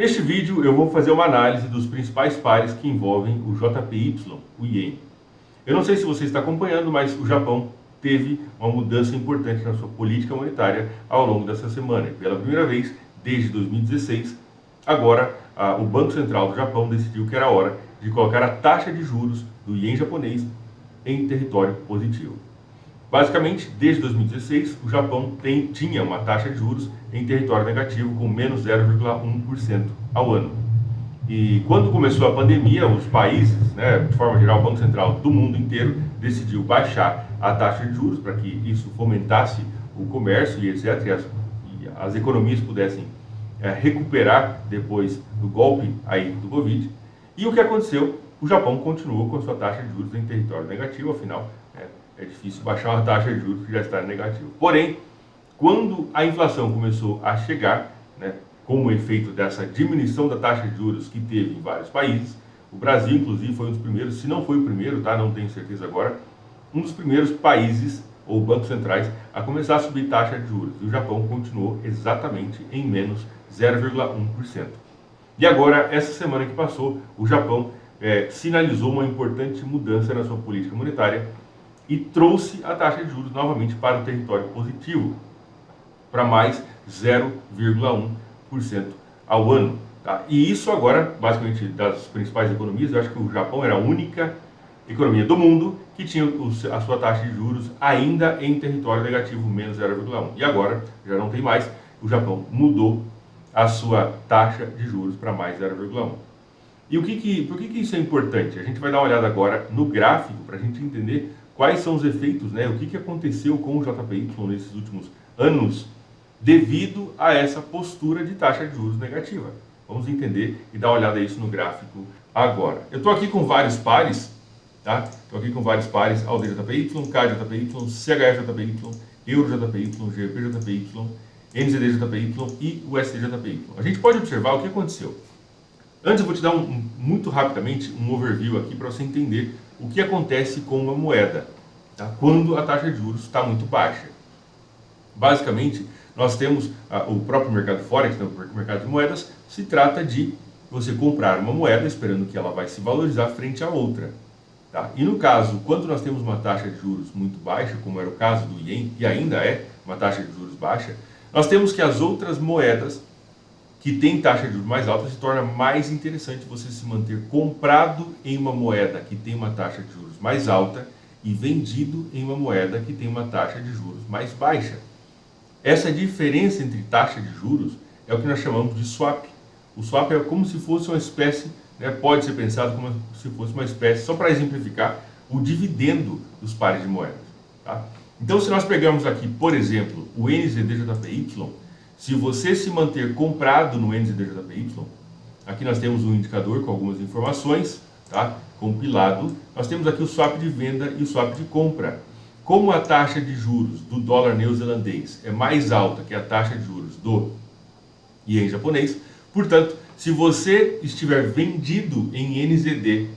Neste vídeo eu vou fazer uma análise dos principais pares que envolvem o JPY, o Ien. Eu não sei se você está acompanhando, mas o Japão teve uma mudança importante na sua política monetária ao longo dessa semana. E pela primeira vez desde 2016, agora o Banco Central do Japão decidiu que era hora de colocar a taxa de juros do Ien japonês em território positivo. Basicamente, desde 2016, o Japão tinha uma taxa de juros em território negativo com menos 0,1% ao ano. E quando começou a pandemia, os países, de forma geral, o Banco Central do mundo inteiro decidiu baixar a taxa de juros para que isso fomentasse o comércio e etc. E as economias pudessem recuperar depois do golpe aí do Covid. E o que aconteceu? O Japão continuou com a sua taxa de juros em território negativo, afinal, é difícil baixar uma taxa de juros que já está negativo. Porém, quando a inflação começou a chegar, como efeito dessa diminuição da taxa de juros que teve em vários países, o Brasil, inclusive, foi um dos primeiros, se não foi o primeiro, não tenho certeza agora, um dos primeiros países ou bancos centrais a começar a subir taxa de juros. E o Japão continuou exatamente em menos 0,1%. E agora, essa semana que passou, o Japão sinalizou uma importante mudança na sua política monetária e trouxe a taxa de juros novamente para o território positivo, para mais 0,1% ao ano. Tá? E isso agora, basicamente, das principais economias, eu acho que o Japão era a única economia do mundo que tinha a sua taxa de juros ainda em território negativo, menos 0,1%. E agora, já não tem mais, o Japão mudou a sua taxa de juros para mais 0,1%. E por que isso é importante? A gente vai dar uma olhada agora no gráfico para a gente entender quais são os efeitos, o que aconteceu com o JPY nesses últimos anos devido a essa postura de taxa de juros negativa. Vamos entender e dar uma olhada nisso no gráfico agora. Eu estou aqui com vários pares, tá? Estou aqui com vários pares, AUDJPY, CADJPY, CHFJPY, EUROJPY, GBPJPY, NZDJPY e USDJPY. A gente pode observar o que aconteceu. Antes eu vou te dar muito rapidamente um overview aqui para você entender o que acontece com uma moeda, tá? Quando a taxa de juros está muito baixa. Basicamente, nós temos o próprio mercado Forex, o mercado de moedas, se trata de você comprar uma moeda esperando que ela vai se valorizar frente a outra. Tá? E no caso, quando nós temos uma taxa de juros muito baixa, como era o caso do Ien, e ainda é uma taxa de juros baixa, nós temos que as outras moedas que têm taxa de juros mais alta se torna mais interessante você se manter comprado em uma moeda que tem uma taxa de juros mais alta e vendido em uma moeda que tem uma taxa de juros mais baixa. Essa diferença entre taxa de juros é o que nós chamamos de swap. O swap é como se fosse uma espécie, pode ser pensado como se fosse uma espécie, só para exemplificar, o dividendo dos pares de moedas. Tá? Então, se nós pegarmos aqui, por exemplo, o NZDJPY, se você se manter comprado no NZDJPY, aqui nós temos um indicador com algumas informações, tá? Compilado. Nós temos aqui o swap de venda e o swap de compra. Como a taxa de juros do dólar neozelandês é mais alta que a taxa de juros do Ien japonês, portanto, se você estiver vendido em NZDJPY,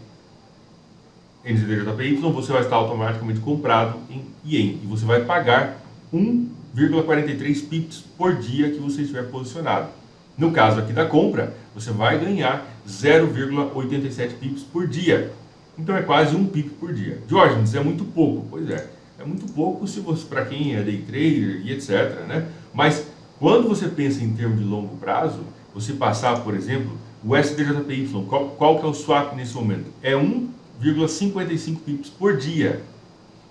você vai estar automaticamente comprado em Ien e você vai pagar 1,43 pips por dia que você estiver posicionado. No caso aqui da compra, você vai ganhar 0,87 pips por dia. Então é quase 1 pip por dia. Jorge, isso é muito pouco. Pois é, é muito pouco se você, para quem é day trader e etc. Mas quando você pensa em termos de longo prazo, você passar, por exemplo, o SDJPY, qual que é o swap nesse momento? É 1,55 pips por dia.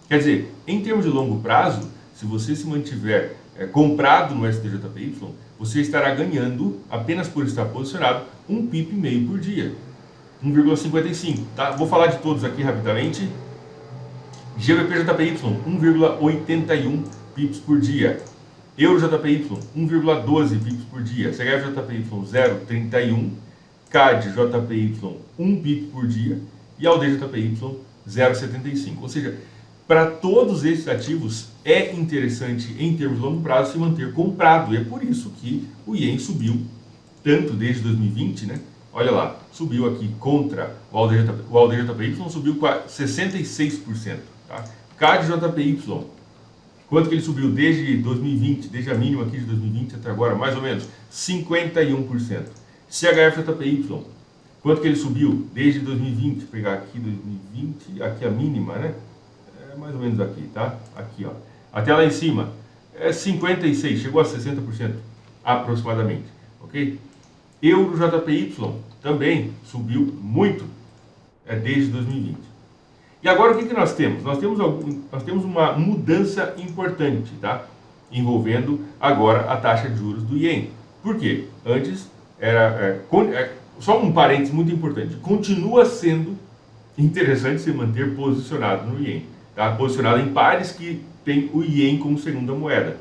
Quer dizer, em termos de longo prazo, se você se mantiver comprado no SDJPY, você estará ganhando, apenas por estar posicionado, 1 pip e meio por dia. 1,55. Tá? Vou falar de todos aqui rapidamente. GBPJPY, 1,81 pips por dia. EUROJPY, 1,12 pips por dia. CHFJPY, 0,31. CADJPY, 1 pip por dia. E AUDJPY, 0,75. Ou seja, para todos esses ativos é interessante, em termos de longo prazo, se manter comprado. E é por isso que o Ien subiu tanto desde 2020, Olha lá, subiu aqui contra o AUDJPY, subiu com 66%. Tá? CADJPY, quanto que ele subiu desde 2020, desde a mínima aqui de 2020 até agora? Mais ou menos 51%. CHF-JPY, quanto que ele subiu desde 2020? Vou pegar aqui 2020, aqui a mínima, né? É mais ou menos aqui, tá? Aqui, ó. Até lá em cima, é 56, chegou a 60% aproximadamente, ok? Euro-JPY também subiu muito desde 2020. E agora o que nós temos? Nós temos uma mudança importante, tá? Envolvendo agora a taxa de juros do Ien. Por quê? Antes só um parênteses muito importante. Continua sendo interessante se manter posicionado no Ien, tá? Posicionado em pares que tem o Ien como segunda moeda.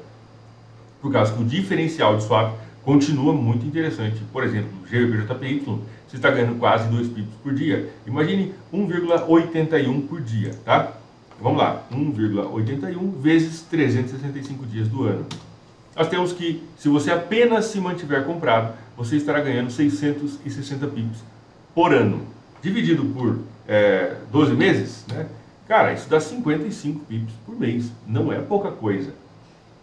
Por causa que o diferencial de swap continua muito interessante. Por exemplo, GBP-JPY, você está ganhando quase 2 pips por dia. Imagine 1,81 por dia, tá? Vamos lá, 1,81 vezes 365 dias do ano. Nós temos que, se você apenas se mantiver comprado, você estará ganhando 660 pips por ano. Dividido por 12 meses, né? Cara, isso dá 55 pips por mês. Não é pouca coisa.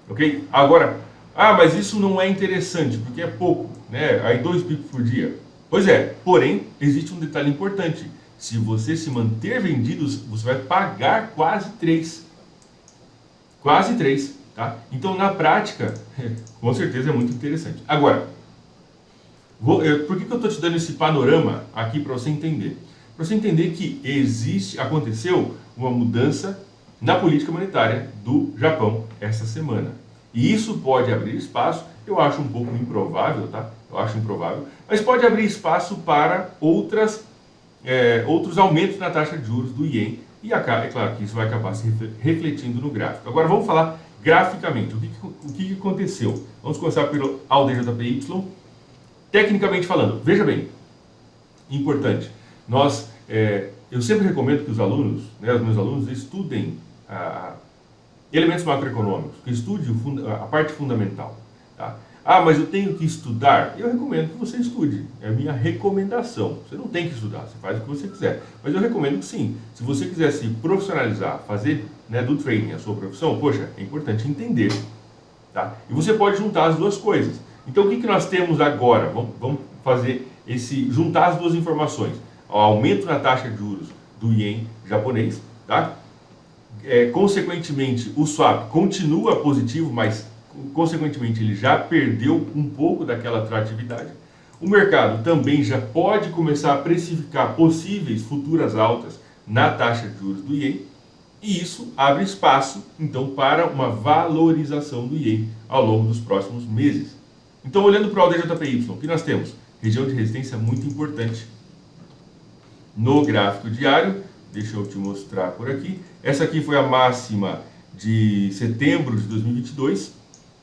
Ok? Agora, mas isso não é interessante, porque é pouco, né? Aí 2 pips por dia. Pois é, porém, existe um detalhe importante. Se você se manter vendido, você vai pagar quase 3. Quase 3, tá? Então, na prática, com certeza é muito interessante. Agora, por que eu estou te dando esse panorama aqui para você entender? Para você entender que aconteceu uma mudança na política monetária do Japão essa semana. E isso pode abrir espaço, eu acho um pouco improvável, tá? Eu acho improvável, mas pode abrir espaço para outros aumentos na taxa de juros do Ien. E é claro que isso vai acabar se refletindo no gráfico. Agora vamos falar graficamente. O que aconteceu? Vamos começar pelo ALDJPY. Tecnicamente falando, veja bem, importante, eu sempre recomendo que os alunos, né, os meus alunos, estudem elementos macroeconômicos, que estude a parte fundamental. Tá? Mas eu tenho que estudar? Eu recomendo que você estude, é a minha recomendação. Você não tem que estudar, você faz o que você quiser. Mas eu recomendo que sim, se você quiser se profissionalizar, fazer, né, do trading a sua profissão, poxa, é importante entender. Tá? E você pode juntar as duas coisas. Então o que nós temos agora? Vamos fazer juntar as duas informações. O aumento na taxa de juros do Ien japonês, tá? Consequentemente, o swap continua positivo, mas consequentemente ele já perdeu um pouco daquela atratividade. O mercado também já pode começar a precificar possíveis futuras altas na taxa de juros do Ien, e isso abre espaço, então, para uma valorização do Ien ao longo dos próximos meses. Então, olhando para o ALDJPY, o que nós temos? Região de resistência muito importante no gráfico diário. Deixa eu te mostrar por aqui. Essa aqui foi a máxima de setembro de 2022.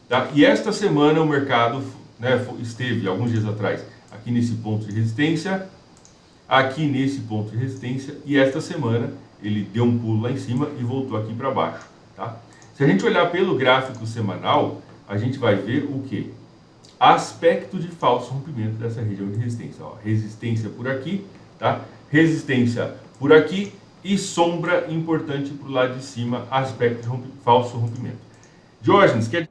Tá? E esta semana o mercado, né, esteve, alguns dias atrás, aqui nesse ponto de resistência, aqui nesse ponto de resistência, e esta semana ele deu um pulo lá em cima e voltou aqui para baixo. Tá? Se a gente olhar pelo gráfico semanal, a gente vai ver o quê? Aspecto de falso rompimento dessa região de resistência. Ó, resistência por aqui, tá? Resistência por aqui e sombra importante para o lado de cima, aspecto de falso rompimento. Diógenes, quer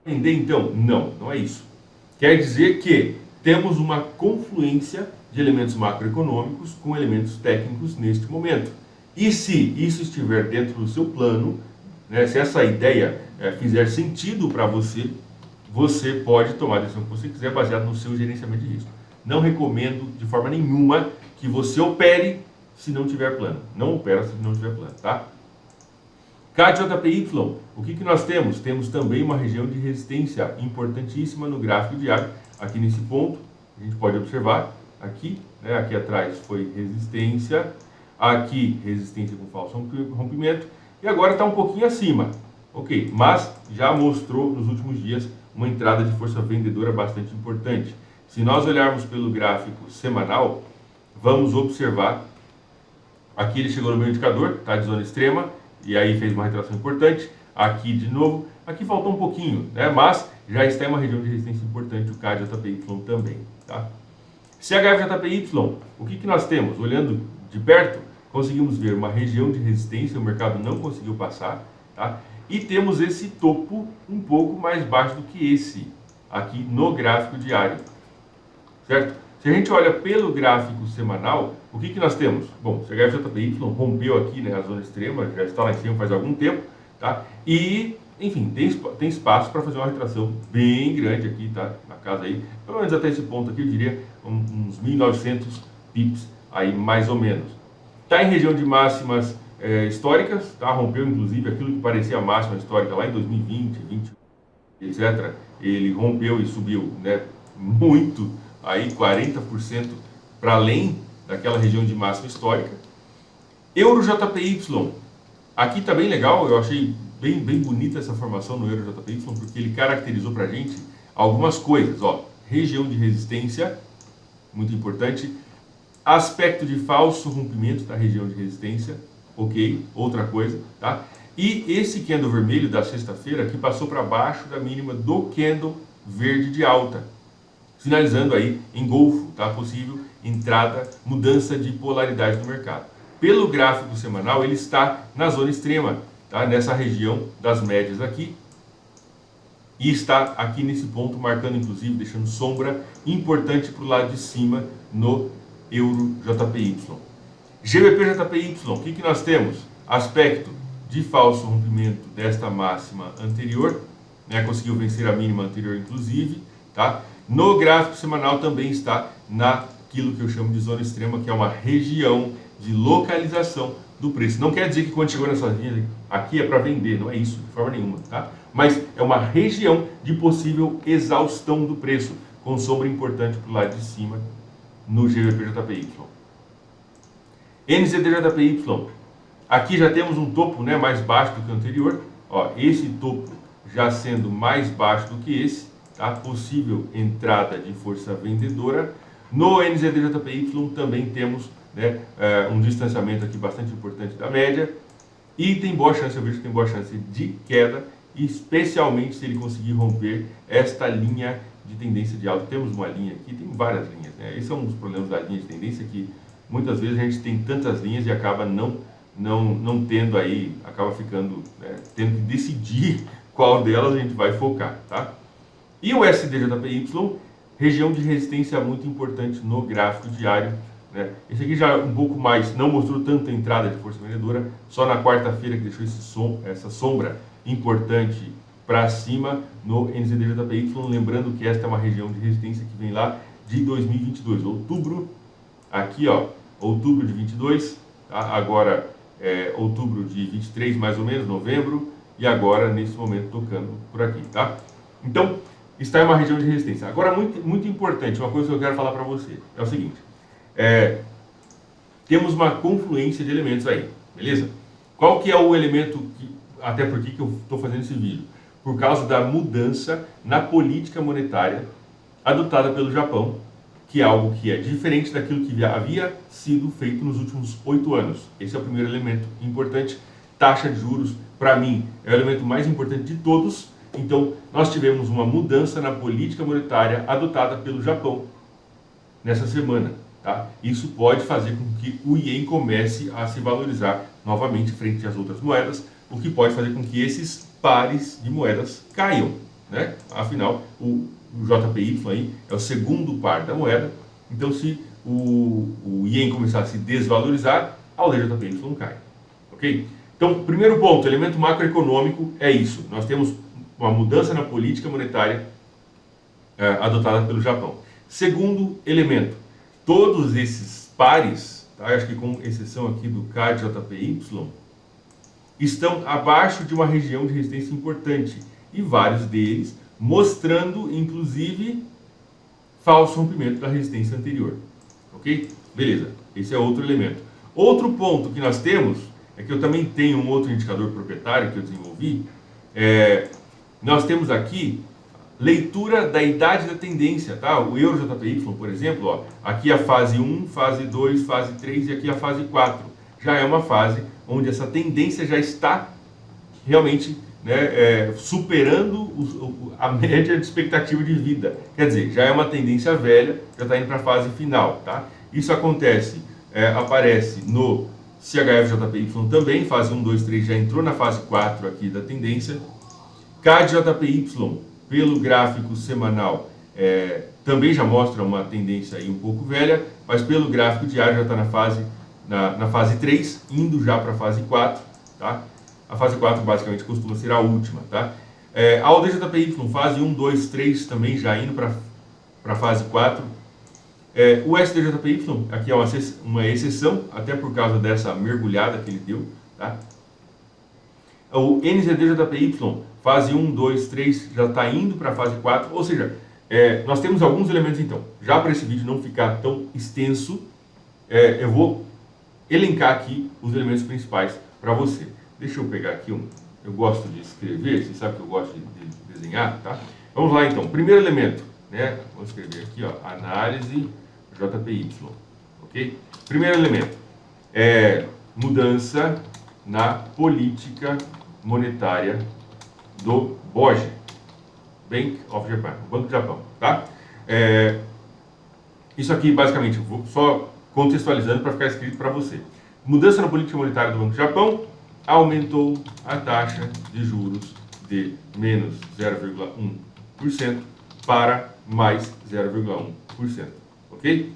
entender então? Não, não é isso. Quer dizer que temos uma confluência de elementos macroeconômicos com elementos técnicos neste momento. E se isso estiver dentro do seu plano, né, se essa ideia fizer sentido para você, você pode tomar a decisão que você quiser baseado no seu gerenciamento de risco. Não recomendo de forma nenhuma que você opere se não tiver plano. Não opera se não tiver plano, tá? CAD-JPY, o que nós temos? Temos também uma região de resistência importantíssima no gráfico diário. Aqui nesse ponto, a gente pode observar, aqui, né, aqui atrás foi resistência, aqui resistência com falso rompimento, e agora está um pouquinho acima. Ok, mas já mostrou nos últimos dias uma entrada de força vendedora bastante importante. Se nós olharmos pelo gráfico semanal, vamos observar, aqui ele chegou no meu indicador, está de zona extrema, e aí fez uma retração importante, aqui de novo, aqui faltou um pouquinho, né? Mas já está em uma região de resistência importante, o CAD-JPY também. Tá? CHF-JPY, o que nós temos? Olhando de perto, conseguimos ver uma região de resistência, o mercado não conseguiu passar, tá? E temos esse topo um pouco mais baixo do que esse, aqui no gráfico diário, certo? Se a gente olha pelo gráfico semanal, o que nós temos? Bom, se a HFJPY rompeu aqui, né, a zona extrema, já está lá em cima faz algum tempo, tá? E, enfim, tem espaço para fazer uma retração bem grande aqui, tá? Na casa aí, pelo menos até esse ponto aqui, eu diria uns 1.900 pips aí, mais ou menos. Está em região de máximas históricas, tá? Rompeu, inclusive, aquilo que parecia a máxima histórica lá em 2020, 2021, etc. Ele rompeu e subiu, né, muito, aí 40% para além daquela região de máxima histórica. Euro JPY, aqui está bem legal, eu achei bem bonita essa formação no Euro JPY, porque ele caracterizou para a gente algumas coisas, ó, região de resistência, muito importante, aspecto de falso rompimento da região de resistência, ok, outra coisa, tá? E esse candle vermelho da sexta-feira que passou para baixo da mínima do candle verde de alta, sinalizando aí engolfo, tá? Possível entrada, mudança de polaridade no mercado. Pelo gráfico semanal, ele está na zona extrema, tá? Nessa região das médias aqui, e está aqui nesse ponto, marcando inclusive, deixando sombra importante para o lado de cima no Euro JPY. GBP JPY, o que nós temos? Aspecto de falso rompimento desta máxima anterior, né? Conseguiu vencer a mínima anterior inclusive, tá? No gráfico semanal também está naquilo que eu chamo de zona extrema, que é uma região de localização do preço. Não quer dizer que quando chegou nessa linha aqui é para vender, não é isso de forma nenhuma, tá? Mas é uma região de possível exaustão do preço, com sombra importante para o lado de cima no GBP-JPY. NZD-JPY, aqui já temos um topo, né, mais baixo do que o anterior, ó, esse topo já sendo mais baixo do que esse, tá? Possível entrada de força vendedora. No NZD-JPY também temos, né, um distanciamento aqui bastante importante da média e tem boa chance, eu vejo que tem boa chance de queda, especialmente se ele conseguir romper esta linha de tendência de alta. Temos uma linha aqui, tem várias linhas, né? Esse é um dos problemas da linha de tendência, que muitas vezes a gente tem tantas linhas e acaba não tendo aí, acaba ficando, né, tendo que decidir qual delas a gente vai focar, tá? E o SDJPY, região de resistência muito importante no gráfico diário, né? Esse aqui já um pouco mais, não mostrou tanta entrada de força vendedora, só na quarta-feira que deixou essa sombra importante para cima no NZD-JPY, lembrando que esta é uma região de resistência que vem lá de 2022, outubro, aqui ó, outubro de 22, tá? Agora outubro de 23 mais ou menos, novembro, e agora nesse momento tocando por aqui, tá? Então, está em uma região de resistência. Agora, muito importante, uma coisa que eu quero falar para você, é o seguinte, temos uma confluência de elementos aí, beleza? Qual que é o elemento, até por que eu estou fazendo esse vídeo? Por causa da mudança na política monetária adotada pelo Japão, que é algo que é diferente daquilo que havia sido feito nos últimos 8 anos. Esse é o primeiro elemento importante. Taxa de juros, para mim, é o elemento mais importante de todos. Então, nós tivemos uma mudança na política monetária adotada pelo Japão nessa semana, tá? Isso pode fazer com que o Ien comece a se valorizar novamente frente às outras moedas, o que pode fazer com que esses pares de moedas caiam, né? Afinal, o JPY aí é o segundo par da moeda, então se o Ien começar a se desvalorizar, a DJPY cai, ok? Então, primeiro ponto, elemento macroeconômico é isso, nós temos uma mudança na política monetária adotada pelo Japão. Segundo elemento, todos esses pares, tá? Acho que com exceção aqui do CAD-JPY, estão abaixo de uma região de resistência importante e vários deles mostrando, inclusive, falso rompimento da resistência anterior. Ok? Beleza, esse é outro elemento. Outro ponto que nós temos, é que eu também tenho um outro indicador proprietário que eu desenvolvi, nós temos aqui leitura da idade da tendência, tá? O Euro-JPY, por exemplo, ó, aqui a fase 1, fase 2, fase 3 e aqui a fase 4. Já é uma fase onde essa tendência já está realmente, né, superando a média de expectativa de vida. Quer dizer, já é uma tendência velha, já está indo para a fase final, tá? Isso acontece, aparece no CHF-JPY também, fase 1, 2, 3 já entrou na fase 4 aqui da tendência. CAD-JPY, pelo gráfico semanal, também já mostra uma tendência aí um pouco velha, mas pelo gráfico diário já está na fase 3, indo já para a fase 4, tá? A fase 4 basicamente costuma ser a última, tá? A ODJPY, fase 1, 2, 3 também já indo para a fase 4. O SDJPY, aqui é uma exceção, até por causa dessa mergulhada que ele deu, tá? O NZDJPY, fase 1, 2, 3, já está indo para a fase 4, ou seja, nós temos alguns elementos então. Já para esse vídeo não ficar tão extenso, eu vou elencar aqui os elementos principais para você. Deixa eu pegar aqui eu gosto de escrever, você sabe que eu gosto de desenhar, tá? Vamos lá então. Primeiro elemento, né? Vou escrever aqui, ó, análise JPY, ok? Primeiro elemento é mudança na política monetária do BOJ, Bank of Japan, Banco do Japão, tá? Isso aqui basicamente, vou só contextualizando para ficar escrito para você. Mudança na política monetária do Banco do Japão aumentou a taxa de juros de menos 0,1% para mais 0,1%, ok?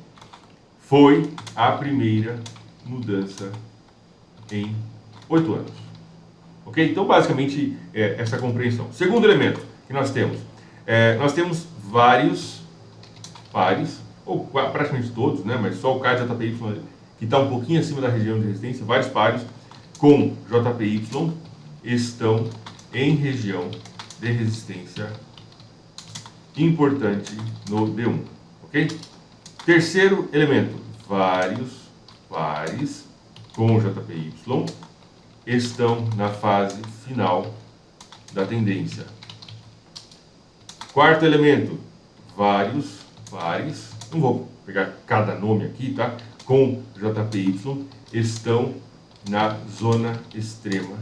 Foi a primeira mudança em 8 anos, ok? Então, basicamente, essa compreensão. Segundo elemento que nós temos vários pares, ou praticamente todos, né? Mas só o CAD JPY que está um pouquinho acima da região de resistência, vários pares com JPY estão em região de resistência importante no D1, ok? Terceiro elemento, vários pares com JPY estão na fase final da tendência. Quarto elemento, vários pares, não vou pegar cada nome aqui, tá? Com JPY estão na zona extrema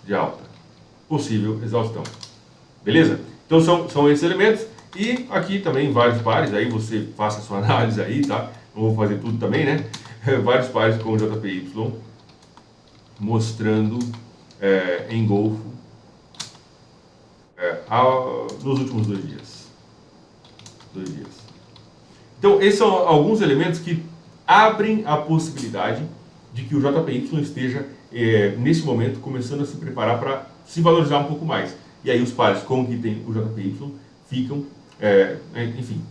de alta, possível exaustão. Beleza? Então são esses elementos. E aqui também vários pares, aí você faça a sua análise aí, tá? Não vou fazer tudo também, né? Vários pares com JPY mostrando engolfo nos últimos 2 dias. Então, esses são alguns elementos que abrem a possibilidade de que o JPY esteja, nesse momento, começando a se preparar para se valorizar um pouco mais. E aí os pares com que tem o JPY ficam, enfim,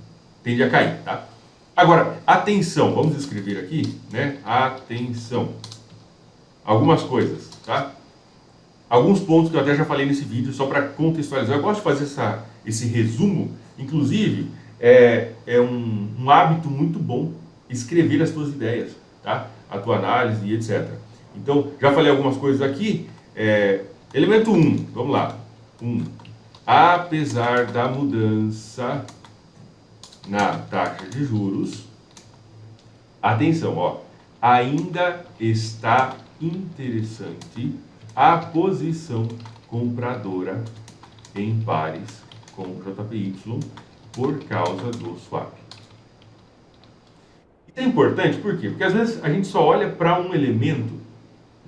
tende a cair, tá? Agora, atenção, vamos escrever aqui, né? Atenção. Algumas coisas, tá? Alguns pontos que eu até já falei nesse vídeo, só para contextualizar. Eu gosto de fazer esse resumo, inclusive, é um hábito muito bom escrever as tuas ideias, tá? A tua análise e etc. Então, já falei algumas coisas aqui. Elemento 1, vamos lá. 1. Apesar da mudança na taxa de juros, atenção, ó, ainda está interessante a posição compradora em pares com JPY por causa do swap. Isso é importante por quê? Porque às vezes a gente só olha para um elemento,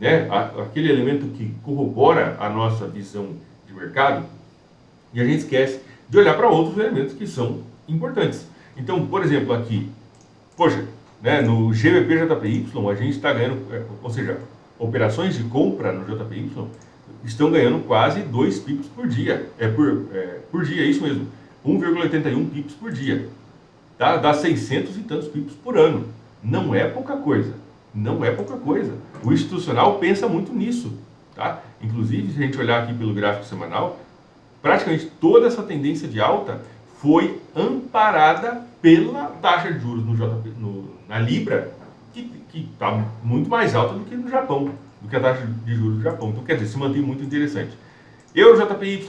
né, aquele elemento que corrobora a nossa visão de mercado, e a gente esquece de olhar para outros elementos que são importantes. Então, por exemplo, aqui, poxa, né, no GBP-JPY a gente está ganhando, ou seja, operações de compra no JPY estão ganhando quase 2 pips por dia. Por dia, é isso mesmo. 1,81 pips por dia. Tá? Dá 600 e tantos pips por ano. Não é pouca coisa. Não é pouca coisa. O institucional pensa muito nisso. Tá? Inclusive, se a gente olhar aqui pelo gráfico semanal, praticamente toda essa tendência de alta foi amparada pela taxa de juros na Libra, que está muito mais alta do que no Japão, do que a taxa de juros do Japão. Então, quer dizer, se mantém muito interessante. JPY,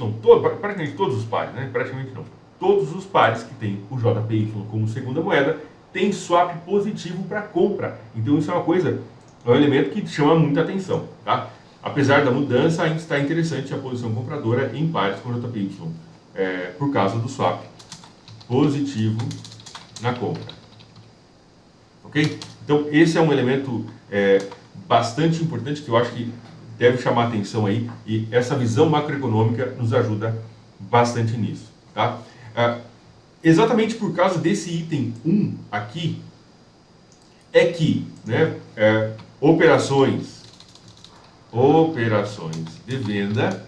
praticamente todos os pares, né? Praticamente não. Todos os pares que tem o JPY como segunda moeda tem swap positivo para compra. Então, isso é um elemento que chama muita atenção, tá? Apesar da mudança, ainda está interessante a posição compradora em pares com JPY, por causa do swap positivo na compra. Ok? Então, esse é um elemento bastante importante que eu acho que deve chamar atenção aí, e essa visão macroeconômica nos ajuda bastante nisso, tá? exatamente por causa desse item 1 aqui, é que, né, operações de venda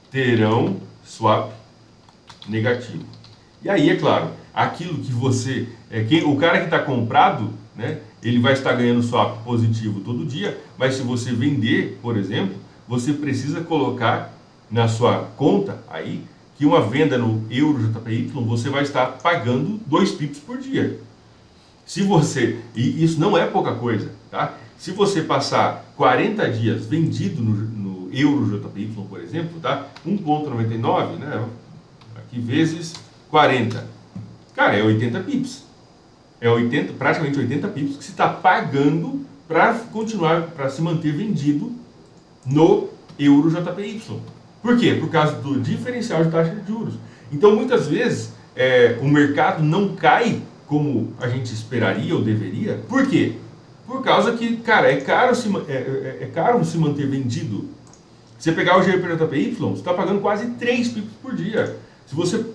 terão swap negativo. E aí, é claro, aquilo que você, o cara que está comprado, né, ele vai estar ganhando swap positivo todo dia, mas se você vender, por exemplo, você precisa colocar na sua conta aí que uma venda no euro JPY você vai estar pagando 2 pips por dia. Se você, e isso não é pouca coisa, tá? Se você passar 40 dias vendido no euro JPY, por exemplo, tá? 1,99, né? Aqui vezes 40. Cara, é 80 pips. É praticamente 80 pips que você está pagando para continuar, para se manter vendido no euro JPY. Por quê? Por causa do diferencial de taxa de juros. Então, muitas vezes, o mercado não cai como a gente esperaria ou deveria. Por quê? Por causa que, cara, é caro se manter vendido. Você pegar o GPJPY, você está pagando quase 3 pips por dia. Se você,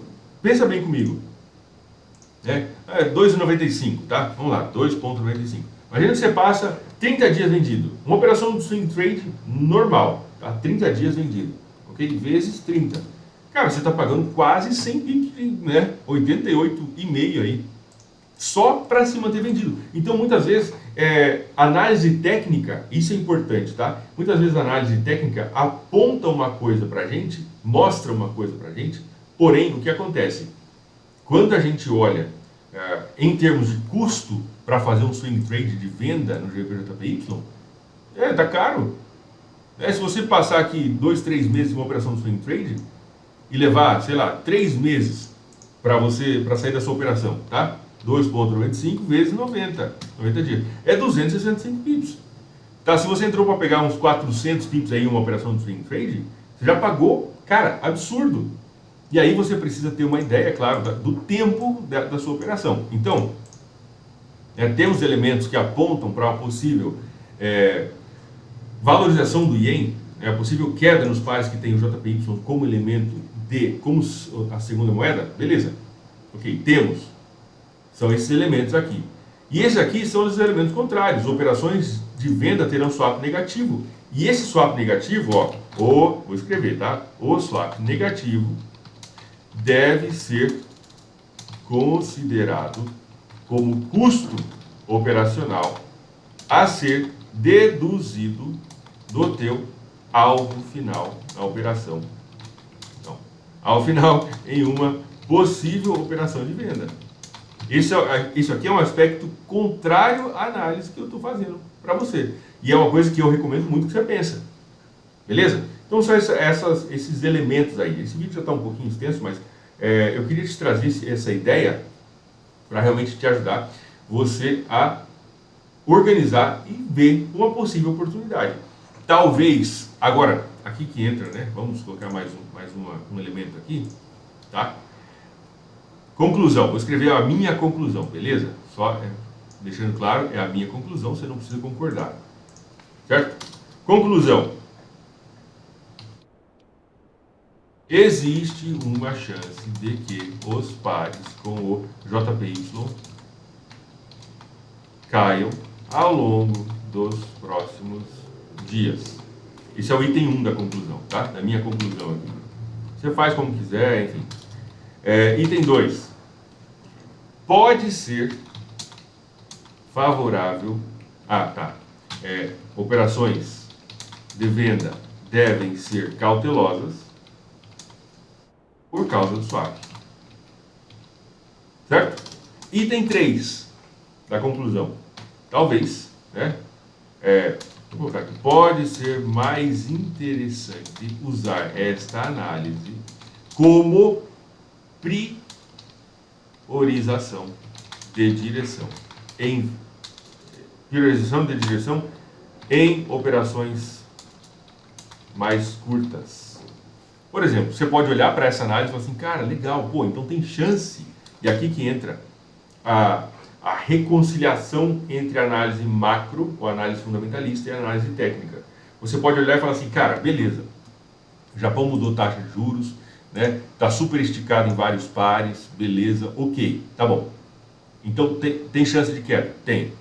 pensa bem comigo, né? 2,95, tá? Vamos lá, 2,95. Imagina que você passa 30 dias vendido. Uma operação de swing trade normal, tá? 30 dias vendido, ok? Vezes 30. Cara, você está pagando quase 100 pips, né? 88,5 aí, só para se manter vendido. Então, muitas vezes, análise técnica, isso é importante, tá? Muitas vezes a análise técnica aponta uma coisa para a gente, mostra uma coisa para a gente, porém, o que acontece? Quando a gente olha em termos de custo para fazer um swing trade de venda no GPJPY, tá caro. Se você passar aqui 2, 3 meses em uma operação de swing trade e levar, sei lá, 3 meses para sair da sua operação, tá? 2,95 vezes 90 dias. É 265 pips. Tá, se você entrou para pegar uns 400 pips aí em uma operação de swing trade, você já pagou, cara, absurdo. E aí você precisa ter uma ideia, claro, do tempo da sua operação. Então, temos elementos que apontam para uma possível valorização do Ien, a possível queda nos pares que tem o JPY como elemento como a segunda moeda, beleza. Ok, temos. São esses elementos aqui. E esses aqui são os elementos contrários. Operações de venda terão swap negativo. E esse swap negativo, vou escrever, tá? O swap negativo deve ser considerado como custo operacional a ser deduzido do teu alvo final na operação. Então, ao final, em uma possível operação de venda. Isso aqui é um aspecto contrário à análise que eu estou fazendo para você. E é uma coisa que eu recomendo muito que você pense. Beleza? Então são esses elementos aí. Esse vídeo já está um pouquinho extenso, mas eu queria te trazer essa ideia para realmente te ajudar você a organizar e ver uma possível oportunidade. Talvez, agora, aqui que entra, né? Vamos colocar mais um elemento aqui, tá? Conclusão, vou escrever a minha conclusão, beleza? Só deixando claro, é a minha conclusão, você não precisa concordar. Certo? Conclusão. Existe uma chance de que os pares com o JPY caiam ao longo dos próximos dias. Esse é o item 1 da conclusão, tá? Da minha conclusão aqui. Você faz como quiser, enfim. Item 2. Pode ser favorável. Operações de venda devem ser cautelosas por causa do swap. Certo? Item 3 da conclusão. Talvez, né? Vou colocar aqui. Pode ser mais interessante usar esta análise como priorização de direção em operações mais curtas. Por exemplo, você pode olhar para essa análise e falar assim, cara, legal, pô, então tem chance. E aqui que entra a reconciliação entre a análise macro, ou análise fundamentalista, e a análise técnica. Você pode olhar e falar assim, cara, beleza, o Japão mudou taxa de juros, né? Está super esticado em vários pares, beleza, ok, tá bom. Então tem chance de queda? Tem.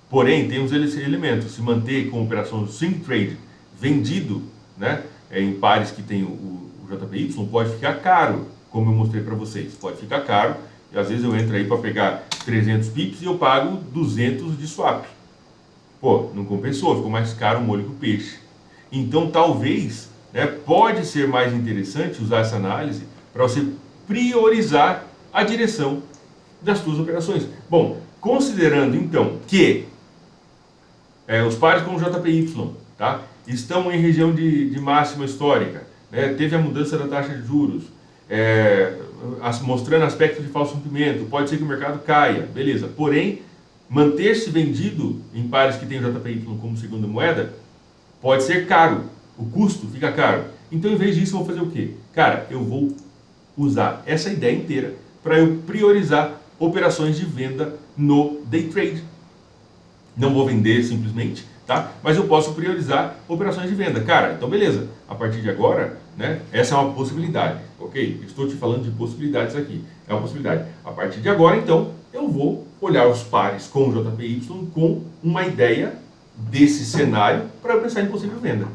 Porém, tem uns elementos. Se manter com operação swing trade vendido, né, em pares que tem o JPY, pode ficar caro, como eu mostrei para vocês. Pode ficar caro, e às vezes eu entro aí para pegar 300 pips e eu pago 200 de swap. Pô, não compensou, ficou mais caro o molho que o peixe. Então, talvez, né, pode ser mais interessante usar essa análise para você priorizar a direção das suas operações. Bom, considerando então que os pares como JPY, tá, estão em região de máxima histórica, né, teve a mudança da taxa de juros, mostrando aspecto de falso rompimento, pode ser que o mercado caia, beleza. Porém, manter-se vendido em pares que tem o JPY como segunda moeda pode ser caro, o custo fica caro. Então, em vez disso, eu vou fazer o quê? Cara, eu vou usar essa ideia inteira para eu priorizar operações de venda no day trade. Não vou vender simplesmente, tá? Mas eu posso priorizar operações de venda. Cara, então beleza. A partir de agora, né? Essa é uma possibilidade, ok? Estou te falando de possibilidades aqui. É uma possibilidade. A partir de agora, então, eu vou olhar os pares com o JPY com uma ideia desse cenário para eu pensar em possível venda.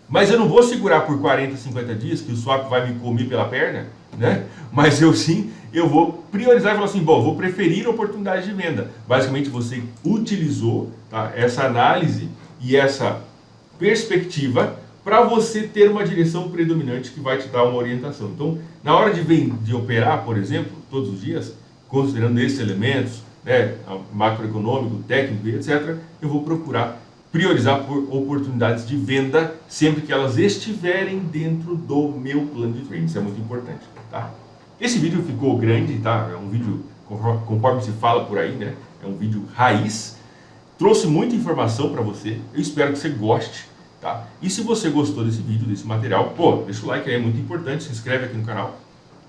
Mas eu não vou segurar por 40, 50 dias que o swap vai me comer pela perna, né? Mas eu vou priorizar e falar assim, bom, vou preferir oportunidades de venda. Basicamente você utilizou, tá, essa análise e essa perspectiva para você ter uma direção predominante que vai te dar uma orientação. Então, na hora de operar, por exemplo, todos os dias, considerando esses elementos, né, macroeconômico, técnico, etc., eu vou procurar priorizar por oportunidades de venda sempre que elas estiverem dentro do meu plano de trade. Isso é muito importante, tá? Esse vídeo ficou grande, tá? É um vídeo, conforme se fala por aí, né? É um vídeo raiz. Trouxe muita informação para você. Eu espero que você goste, tá? E se você gostou desse vídeo, desse material, pô, deixa o like aí, é muito importante. Se inscreve aqui no canal,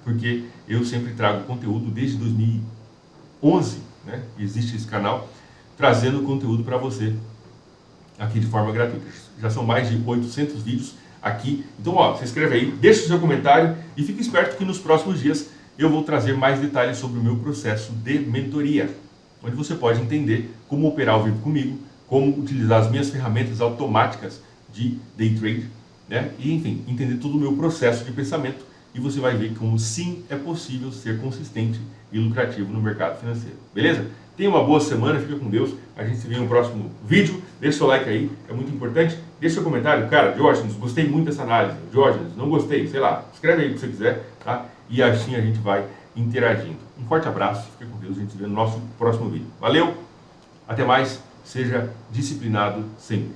porque eu sempre trago conteúdo desde 2011, né? Existe esse canal trazendo conteúdo para você aqui de forma gratuita. Já são mais de 800 vídeos aqui. Então, ó, se inscreve aí, deixa o seu comentário e fique esperto que nos próximos dias eu vou trazer mais detalhes sobre o meu processo de mentoria, onde você pode entender como operar ao vivo comigo, como utilizar as minhas ferramentas automáticas de day trade, né? E, enfim, entender todo o meu processo de pensamento e você vai ver como sim é possível ser consistente e lucrativo no mercado financeiro. Beleza? Tenha uma boa semana, fica com Deus. A gente se vê no próximo vídeo. Deixa seu like aí, é muito importante. Deixa seu comentário. Cara, Diógenes, gostei muito dessa análise. Diógenes, não gostei, sei lá. Escreve aí o que você quiser, tá? E assim a gente vai interagindo. Um forte abraço, fica com Deus. A gente se vê no nosso próximo vídeo. Valeu, até mais. Seja disciplinado sempre.